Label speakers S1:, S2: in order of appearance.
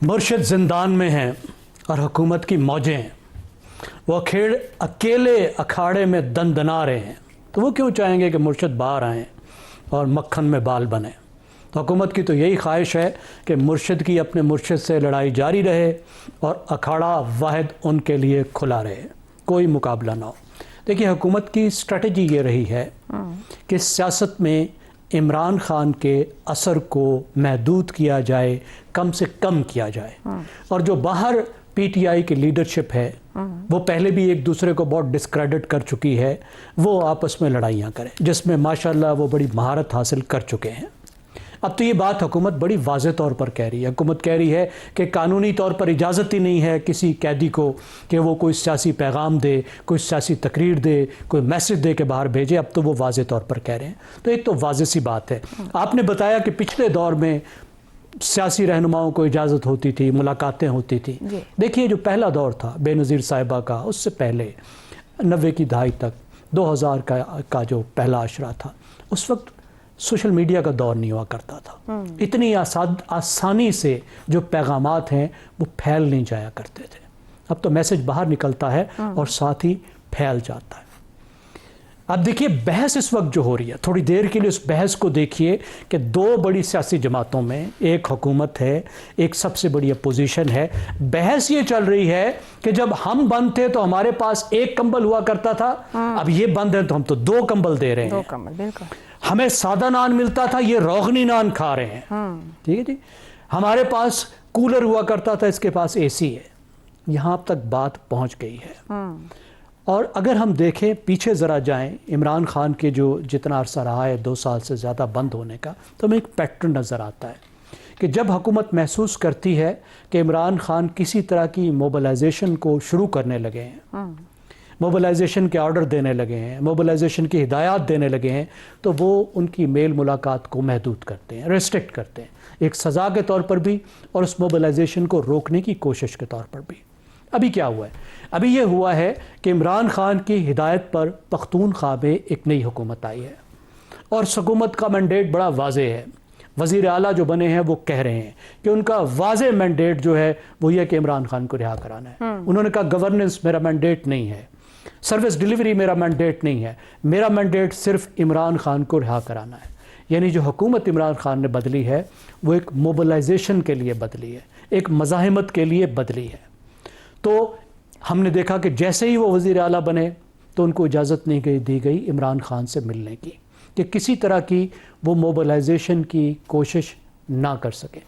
S1: मुर्शिद जिंदान में हैं और हुकूमत की मौजें हैं। वो अकेले अखाड़े में दंदना रहे हैं, तो वो क्यों चाहेंगे कि मुर्शिद बाहर आएँ और मक्खन में बाल बने। तो हुकूमत की तो यही ख्वाहिश है कि मुर्शिद की अपने मुर्शिद से लड़ाई जारी रहे और अखाड़ा वाहिद उनके लिए खुला रहे, कोई मुकाबला ना हो। देखिए, हुकूमत की स्ट्रेटजी ये रही है कि सियासत में इमरान खान के असर को महदूद किया जाए, कम से कम किया जाए, और जो बाहर पीटीआई की लीडरशिप है वो पहले भी एक दूसरे को बहुत डिस्क्रेडिट कर चुकी है, वो आपस में लड़ाइयाँ करें, जिसमें माशाल्लाह वो बड़ी महारत हासिल कर चुके हैं। अब तो ये बात हुकूमत बड़ी वाज़ेह तौर पर कह रही है। हुकूमत कह रही है कि कानूनी तौर पर इजाज़त ही नहीं है किसी कैदी को कि वो कोई सियासी पैगाम दे, कोई सियासी तकरीर दे, कोई मैसेज दे के बाहर भेजे। अब तो वो वाज़ेह तौर पर कह रहे हैं। तो एक तो वाज़ेह सी बात है। आपने बताया कि पिछले दौर में सियासी रहनुमाओं को इजाज़त होती थी, मुलाकातें होती थी। देखिए, जो पहला दौर था बेनज़ीर साहिबा का, उससे पहले 90 की दहाई तक 2000 का जो पहला अशरा था, उस वक्त सोशल मीडिया का दौर नहीं हुआ करता था। इतनी आसानी से जो पैगामात हैं वो फैल नहीं जाया करते थे। अब तो मैसेज बाहर निकलता है और साथ ही फैल जाता है। अब देखिए, बहस इस वक्त जो हो रही है, थोड़ी देर के लिए उस बहस को देखिए कि दो बड़ी सियासी जमातों में, एक हुकूमत है, एक सबसे बड़ी अपोजिशन है। बहस ये चल रही है कि जब हम बंद थे तो हमारे पास एक कंबल हुआ करता था, अब ये बंद है तो हम तो 2 कंबल दे रहे हैं।
S2: 2 कंबल, बिल्कुल।
S1: हमें सादा नान मिलता था, ये रोगनी नान खा रहे हैं। ठीक है जी। हमारे पास कूलर हुआ करता था, इसके पास एसी है। यहाँ तक बात पहुँच गई है। और अगर हम देखें पीछे ज़रा जाएं, इमरान खान के जो जितना अरसा रहा है 2 साल से ज़्यादा बंद होने का, तो हमें एक पैटर्न नज़र आता है कि जब हुकूमत महसूस करती है कि इमरान खान किसी तरह की मोबिलाइजेशन को शुरू करने लगे हैं, मोबिलाइजेशन के ऑर्डर देने लगे हैं, मोबिलाइजेशन की हिदायत देने लगे हैं, तो वो उनकी मेल मुलाकात को महदूद करते हैं, रेस्ट्रिक्ट करते हैं, एक सज़ा के तौर पर भी और उस मोबिलाइजेशन को रोकने की कोशिश के तौर पर भी। अभी क्या हुआ है? अभी ये हुआ है कि इमरान खान की हिदायत पर पख्तूनख्वा में एक नई हुकूमत आई है और उस हुकूमत का मैंडेट बड़ा वाज़ेह है। वज़ीर आला जो बने हैं वो कह रहे हैं कि उनका वाज़ेह मैंडेट जो है वो ये कि इमरान खान को रिहा कराना है। उन्होंने कहा गवर्नेंस मेरा मैंडेट नहीं है, सर्विस डिलीवरी मेरा मैंडेट नहीं है, मेरा मैंडेट सिर्फ इमरान खान को रिहा कराना है। यानी जो हुकूमत इमरान खान ने बदली है वो एक मोबिलाइजेशन के लिए बदली है, एक मज़ाहिमत के लिए बदली है। तो हमने देखा कि जैसे ही वो वज़ीर आला बने तो उनको इजाज़त नहीं दी गई इमरान खान से मिलने की, कि किसी तरह की वो मोबिलाइजेशन की कोशिश ना कर सके।